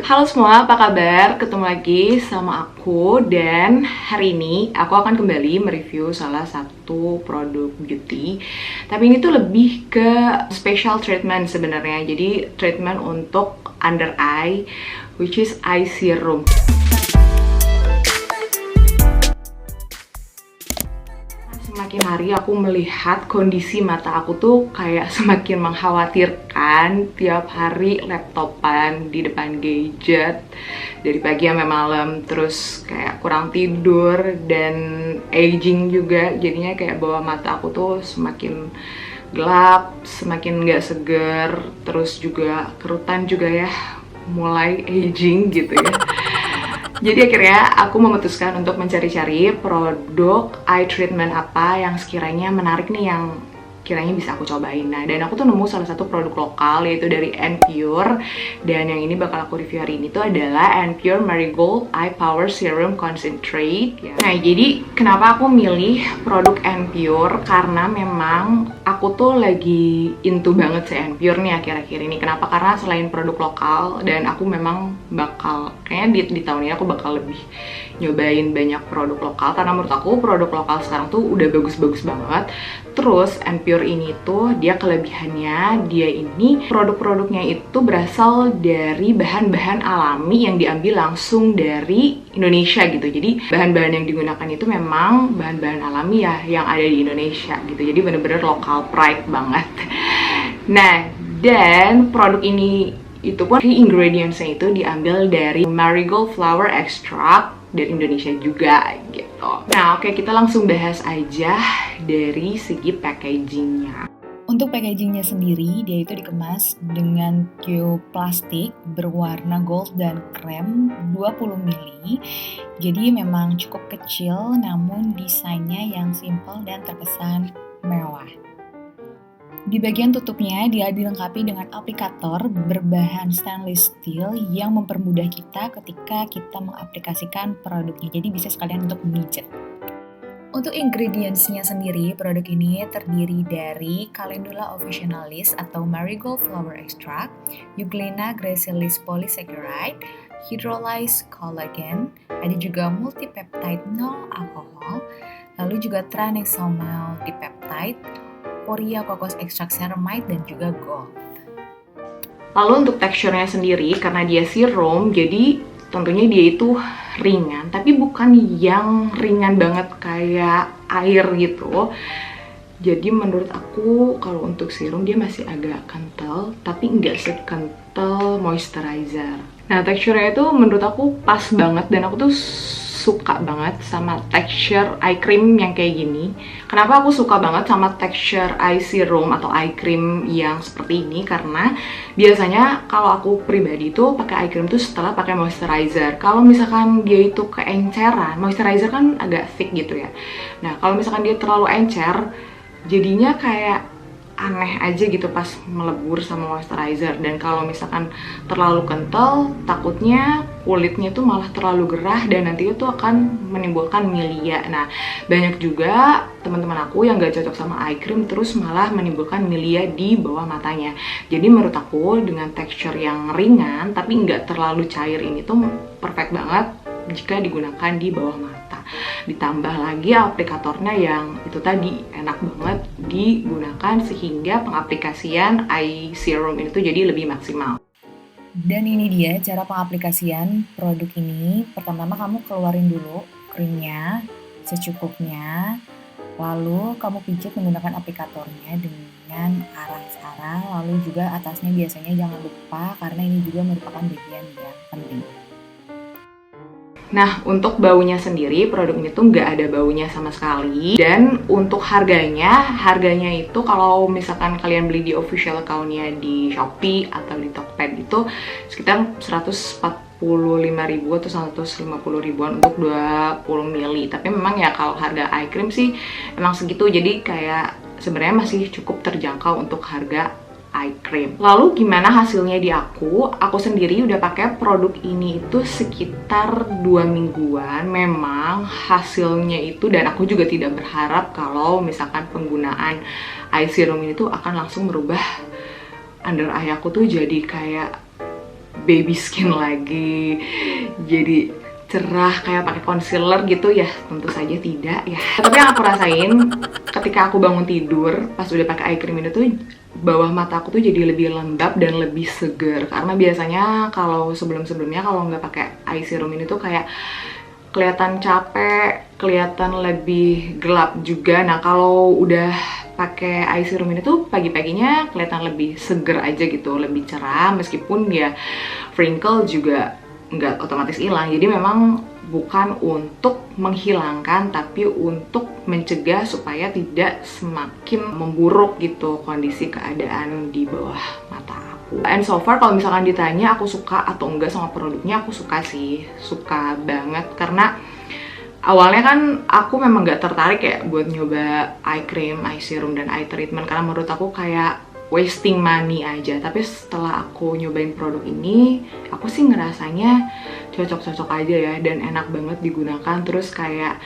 Halo semua, apa kabar? Ketemu lagi sama aku dan hari ini aku akan kembali mereview salah satu produk beauty. Tapi ini tuh lebih ke special treatment sebenarnya. Jadi treatment untuk under eye, which is eye serum. Semakin hari aku melihat kondisi mata aku tuh kayak semakin mengkhawatirkan. Tiap hari laptopan di depan gadget dari pagi sampai malam, terus kayak kurang tidur dan aging juga, jadinya kayak bawah mata aku tuh semakin gelap, semakin nggak seger, terus juga kerutan juga ya, mulai aging gitu ya. Jadi akhirnya aku memutuskan untuk mencari-cari produk eye treatment apa yang sekiranya menarik nih, yang kiranya bisa aku cobain. Nah, dan aku tuh nemu salah satu produk lokal yaitu dari Anpure, dan yang ini bakal aku review hari ini tuh adalah Anpure Marigold Eye Power Serum Concentrate ya. Nah, jadi kenapa aku milih produk Anpure? Karena memang aku tuh lagi into banget si Anpure nih akhir-akhir ini. Kenapa? Karena selain produk lokal, dan aku memang bakal kayaknya di tahun ini aku bakal lebih nyobain banyak produk lokal, karena menurut aku produk lokal sekarang tuh udah bagus-bagus banget. Terus Anpure ini tuh dia kelebihannya, dia ini produk-produknya itu berasal dari bahan-bahan alami yang diambil langsung dari Indonesia gitu. Jadi bahan-bahan yang digunakan itu memang bahan-bahan alami ya yang ada di Indonesia gitu. Jadi bener-bener local pride banget. Nah, dan produk ini itu pun ingredientsnya itu diambil dari marigold flower extract dari Indonesia juga gitu. Nah, oke, kita langsung bahas aja dari segi packagingnya. Untuk packagingnya sendiri, dia itu dikemas dengan tube plastik berwarna gold dan krem 20 ml. Jadi memang cukup kecil, namun desainnya yang simple dan terkesan mewah. Di bagian tutupnya, dia dilengkapi dengan aplikator berbahan stainless steel yang mempermudah kita ketika kita mengaplikasikan produknya. Jadi bisa sekalian untuk memijat. Untuk ingredientsnya sendiri, produk ini terdiri dari Calendula officinalis atau marigold flower extract, Euglena gracilis polysaccharide, hydrolyzed collagen, ada juga multipeptide no alkohol, lalu juga tranexamal dipeptide, Poria kokos extract ceramide, dan juga gold. Lalu untuk teksturnya sendiri, karena dia serum, jadi tentunya dia itu ringan, tapi bukan yang ringan banget kayak air gitu. Jadi menurut aku kalau untuk serum dia masih agak kental, tapi nggak sekental moisturizer. Nah, teksturnya itu menurut aku pas banget, dan aku tuh suka banget sama texture eye cream yang kayak gini. Kenapa aku suka banget sama texture eye serum atau eye cream yang seperti ini? Karena biasanya kalau aku pribadi tuh pakai eye cream tuh setelah pakai moisturizer. Kalau misalkan dia itu keenceran, moisturizer kan agak thick gitu ya. Nah, kalau misalkan dia terlalu encer, jadinya kayak aneh aja gitu pas melebur sama moisturizer. Dan kalau misalkan terlalu kental, takutnya kulitnya tuh malah terlalu gerah dan nanti itu akan menimbulkan milia. Nah, banyak juga teman-teman aku yang gak cocok sama eye cream terus malah menimbulkan milia di bawah matanya. Jadi menurut aku dengan tekstur yang ringan tapi nggak terlalu cair ini tuh perfect banget jika digunakan di bawah mata. Ditambah lagi aplikatornya yang itu tadi enak banget digunakan sehingga pengaplikasian eye serum ini tuh jadi lebih maksimal. Dan ini dia cara pengaplikasian produk ini. Pertama-tama kamu keluarin dulu krimnya secukupnya, lalu kamu pijat menggunakan aplikatornya dengan arah-arah, lalu juga atasnya biasanya jangan lupa karena ini juga merupakan bagian yang penting. Nah, untuk baunya sendiri, produk ini tuh nggak ada baunya sama sekali. Dan untuk harganya itu kalau misalkan kalian beli di official account-nya di Shopee atau di Tokped itu sekitar 145.000 atau 150 ribuan untuk 20 ml. Tapi memang ya kalau harga eye cream sih emang segitu, jadi kayak sebenarnya masih cukup terjangkau untuk harga eye cream. Lalu gimana hasilnya di aku? Aku sendiri udah pakai produk ini itu sekitar 2 mingguan. Memang hasilnya itu, dan aku juga tidak berharap kalau misalkan penggunaan eye serum ini tuh akan langsung merubah under eye aku tuh jadi kayak baby skin lagi, jadi cerah kayak pakai concealer gitu ya? Tentu saja tidak ya. Tapi yang aku rasain ketika aku bangun tidur pas udah pakai eye cream ini tuh, bawah mata aku tuh jadi lebih lembab dan lebih seger. Karena biasanya kalau sebelum-sebelumnya kalau nggak pakai eye serum ini tuh kayak kelihatan capek, kelihatan lebih gelap juga. Nah kalau udah pakai eye serum ini tuh pagi-paginya kelihatan lebih seger aja gitu, lebih cerah, meskipun ya wrinkle juga nggak otomatis hilang. Jadi memang bukan untuk menghilangkan, tapi untuk mencegah supaya tidak semakin memburuk gitu kondisi keadaan di bawah mata aku. And so far kalau misalkan ditanya aku suka atau enggak sama produknya, aku suka sih, suka banget. Karena awalnya kan aku memang nggak tertarik ya buat nyoba eye cream, eye serum, dan eye treatment, karena menurut aku kayak wasting money aja. Tapi setelah aku nyobain produk ini, aku sih ngerasanya cocok-cocok aja ya, dan enak banget digunakan. Terus kayak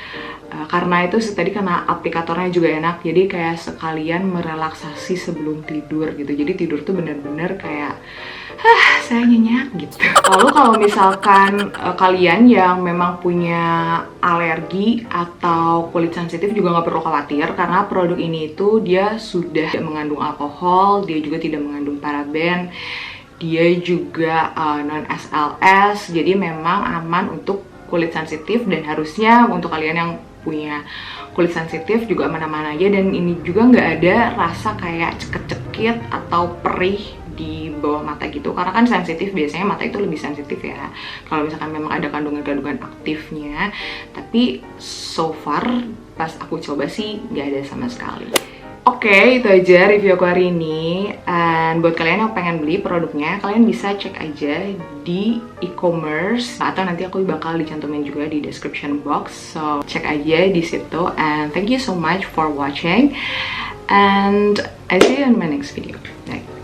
karena itu tadi karena aplikatornya juga enak, jadi kayak sekalian merelaksasi sebelum tidur gitu. Jadi tidur tuh bener-bener kayak saya nyenyak gitu. Lalu kalau misalkan kalian yang memang punya alergi atau kulit sensitif juga nggak perlu khawatir, karena produk ini itu dia sudah tidak mengandung alkohol, dia juga tidak mengandung paraben, dia juga non SLS, jadi memang aman untuk kulit sensitif. Dan harusnya untuk kalian yang punya kulit sensitif juga aman-aman aja. Dan ini juga nggak ada rasa kayak cekit-cekit atau perih di bawah mata gitu, karena kan sensitif, biasanya mata itu lebih sensitif ya kalau misalkan memang ada kandungan-kandungan aktifnya. Tapi so far pas aku coba sih nggak ada sama sekali. Oke, itu aja review aku hari ini. And buat kalian yang pengen beli produknya, kalian bisa cek aja di e-commerce, atau nanti aku bakal dicantumin juga di description box. So cek aja di situ. And thank you so much for watching. And I see you in my next video. Bye.